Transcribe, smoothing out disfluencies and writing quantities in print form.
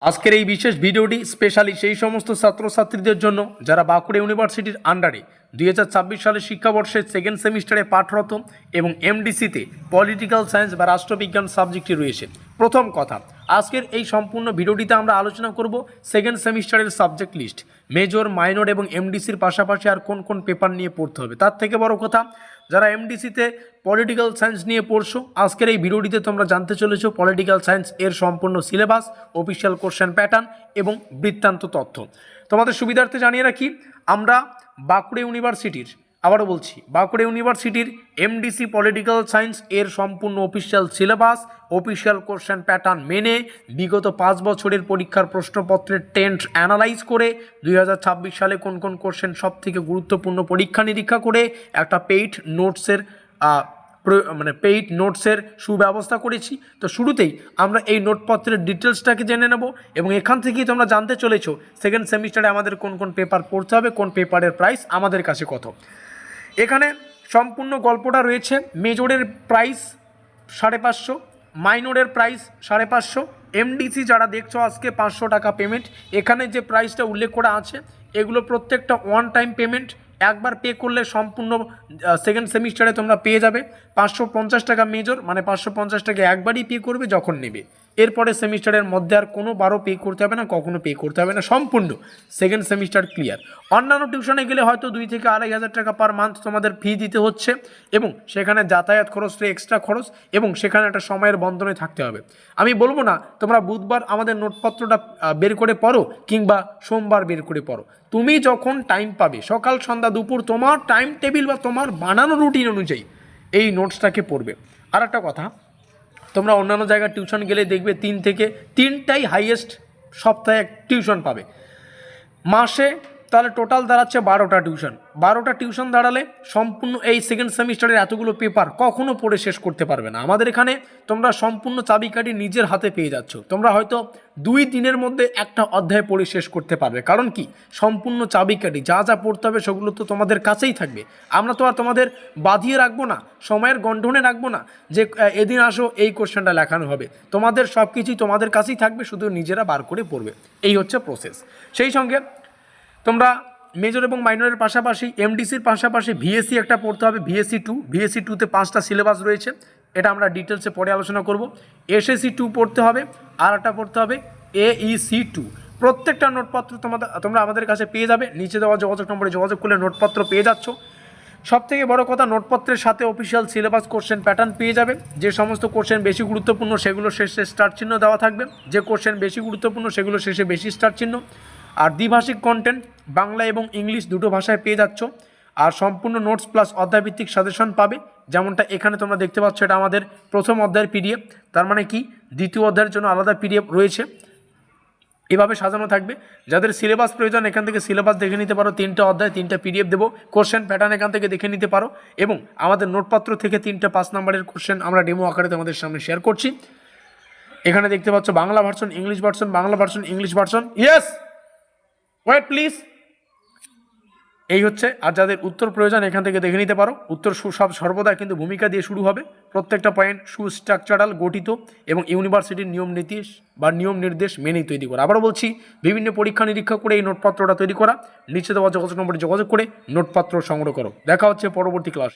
আজকের এই বিশেষ ভিডিওটি স্পেশালি সেই সমস্ত ছাত্রছাত্রীদের জন্য যারা বাঁকুড়া ইউনিভার্সিটির আন্ডারে 2026 সালের শিক্ষাবর্ষের সেকেন্ড সেমিস্টারে পাঠরত এবং এমডিসিতে পলিটিক্যাল সায়েন্স বা রাষ্ট্রবিজ্ঞান সাবজেক্টটি রয়েছে। প্রথম কথা, আজকের এই সম্পূর্ণ ভিডিওটিতে আমরা আলোচনা করব সেকেন্ড সেমিস্টারের সাবজেক্ট লিস্ট, মেজর, মাইনর এবং এমডিসির পাশাপাশি আর কোন কোন পেপার নিয়ে পড়তে হবে। তার থেকে বড় কথা, যারা এমডিসিতে পলিটিক্যাল সায়েন্স নিয়ে পড়ছো, আজকের এই ভিডিওটিতে তোমরা জানতে চলেছো পলিটিক্যাল সায়েন্স এর সম্পূর্ণ সিলেবাস, অফিসিয়াল কোশ্চেন প্যাটার্ন এবং বৃত্তান্ত তথ্য। তোমাদের সুবিধার্থে জানিয়ে রাখি, আমরা বাঁকুড়া ইউনিভার্সিটির, আবারও বলছি, বাঁকুড়া ইউনিভার্সিটির এমডিসি পলিটিক্যাল সায়েন্স এর সম্পূর্ণ official syllabus, official question pattern মেনে বিগত 5 বছরের পরীক্ষার প্রশ্নপত্রের টেন্ট অ্যানালাইজ করে 2026 সালে কোন কোন কোশ্চেন সব থেকে গুরুত্বপূর্ণ পরীক্ষা নিরীক্ষা করে একটা পেইড নোটসের সুব্যবস্থা করেছি। তো শুরুতেই আমরা এই নোটপত্রের ডিটেলসটাকে জেনে নেব এবং এখান থেকেই তোমরা জানতে চলেছো সেকেন্ড সেমিস্টারে আমাদের কোন কোন পেপার পড়তে হবে, কোন পেপারের প্রাইস আমাদের কাছে কত। এখানে সম্পূর্ণ গল্পটা রয়েছে। মেজরের প্রাইস 550, মাইনরের প্রাইস 550, এমডিসি যারা দেখছো আজকে 500 টাকা পেমেন্ট। এখানে যে প্রাইসটা উল্লেখ করা আছে এগুলো প্রত্যেকটা ওয়ান টাইম পেমেন্ট, একবার পে করলে সম্পূর্ণ সেকেন্ড সেমিস্টারে তোমরা পেয়ে যাবে। 550 টাকা মেজর, মানে 550 টাকা একবারই পে করবে যখন নেবে। এরপরে সেমিস্টারের মধ্যে আর কোনোবারও পে করতে হবে না, কখনো পে করতে হবে না, সম্পূর্ণ সেকেন্ড সেমিস্টার ক্লিয়ার। অন্যান্য টিউশনে গেলে হয়তো 2 থেকে 2,500 টাকা পার মান্থ তোমাদের ফি দিতে হচ্ছে এবং সেখানে যাতায়াত খরচটা এক্সট্রা খরচ এবং সেখানে একটা সময়ের বন্ধনে থাকতে হবে। আমি বলবো না তোমরা বুধবার আমাদের নোটপত্রটা বের করে পড়ো কিংবা সোমবার বের করে পড়ো, তুমি যখন টাইম পাবে, সকাল সন্ধ্যা দুপুর, তোমার টাইম টেবিল বা তোমার বানানো রুটিন অনুযায়ী এই নোটসটাকে পড়বে। আর একটা কথা, তোমরা অন্যান্য জায়গায় টিউশন গেলে দেখবে 3 থেকে 3টাই হাইয়েস্ট সপ্তাহে টিউশন পাবে মাসে, তাহলে টোটাল দাঁড়াচ্ছে 12টা টিউশন। 12টা টিউশন দাঁড়ালে সম্পূর্ণ এই সেকেন্ড সেমিস্টারের এতগুলো পেপার কখনো পড়ে শেষ করতে পারবে না। আমাদের এখানে তোমরা সম্পূর্ণ চাবিকাঠি নিজের হাতে পেয়ে যাচ্ছ। তোমরা হয়তো 2 দিনের মধ্যে একটা অধ্যায় পড়ে শেষ করতে পারবে। কারণ কি, সম্পূর্ণ চাবিকাঠি, যা যা পড়তে হবে সেগুলো তো তোমাদের কাছেই থাকবে। আমরা তো আর তোমাদের বাঁধিয়ে রাখবো না, সময়ের গণ্ডনে রাখবো না যে এদিন আসো এই কোশ্চেনটা লেখানো হবে। তোমাদের সব কিছুই তোমাদের কাছেই থাকবে, শুধু নিজেরা বার করে পড়বে। এই হচ্ছে প্রসেস। সেই সঙ্গে তোমরা মেজর এবং মাইনরের পাশাপাশি এমডিসির পাশাপাশি ভিএসসি একটা পড়তে হবে, ভিএসসি 2তে 5টা সিলেবাস রয়েছে, এটা আমরা ডিটেলসে পরে আলোচনা করব। এসএসসি 2 পড়তে হবে, আর একটা পড়তে হবে AEC 2। প্রত্যেকটা নোটপত্র তোমরা আমাদের কাছে পেয়ে যাবে, নিচে দেওয়া যোগাযোগ নম্বরে যোগাযোগ করলে নোটপত্র পেয়ে যাচ্ছ। সবথেকে বড় কথা, নোটপত্রের সাথে অফিসিয়াল সিলেবাস কোশ্চেন প্যাটার্ন পেয়ে যাবে। যে সমস্ত কোশ্চেন বেশি গুরুত্বপূর্ণ সেগুলো শেষে স্টার চিহ্ন দেওয়া থাকবে, যে কোশ্চেন বেশি গুরুত্বপূর্ণ সেগুলো শেষে বেশি স্টার চিহ্ন। আর দ্বিভাষিক কন্টেন্ট বাংলা এবং ইংলিশ দুটো ভাষায় পেয়ে যাচ্ছ। আর সম্পূর্ণ নোটস প্লাস অধ্যায়ভিত্তিক সাজেশন পাবে, যেমনটা এখানে তোমরা দেখতে পাচ্ছ। এটা আমাদের প্রথম অধ্যায়ের পিডিএফ, তার মানে কি দ্বিতীয় অধ্যায়ের জন্য আলাদা পিডিএফ রয়েছে। এভাবে সাজানো থাকবে। যাদের সিলেবাস প্রয়োজন এখান থেকে সিলেবাস দেখে নিতে পারো, 3টা অধ্যায় 3টা পিডিএফ দেবো, কোশ্চেন প্যাটার্ন এখান থেকে দেখে নিতে পারো এবং আমাদের নোটপত্র থেকে 3টা 5 নম্বরের কোশ্চেন আমরা ডেমো আকারে তোমাদের সামনে শেয়ার করছি। এখানে দেখতে পাচ্ছ Bangla version, English version, Bangla version, English version. Yes, wait please. এই হচ্ছে। আর যাদের উত্তর প্রয়োজন এখান থেকে দেখে নিতে পারো। উত্তর সর্বদা কিন্তু ভূমিকা দিয়ে শুরু হবে, প্রত্যেকটা পয়েন্ট সুস্ট্রাকচারাল গঠিত এবং ইউনিভার্সিটির নিয়ম নির্দেশ মেনেই তৈরি করা। আবারও বলছি, বিভিন্ন পরীক্ষা নিরীক্ষা করে এই নোটপত্রটা তৈরি করা। নিচে দেওয়া যোগাযোগ নম্বরে যোগাযোগ করে নোটপত্র সংগ্রহ করো। দেখা হচ্ছে পরবর্তী ক্লাস।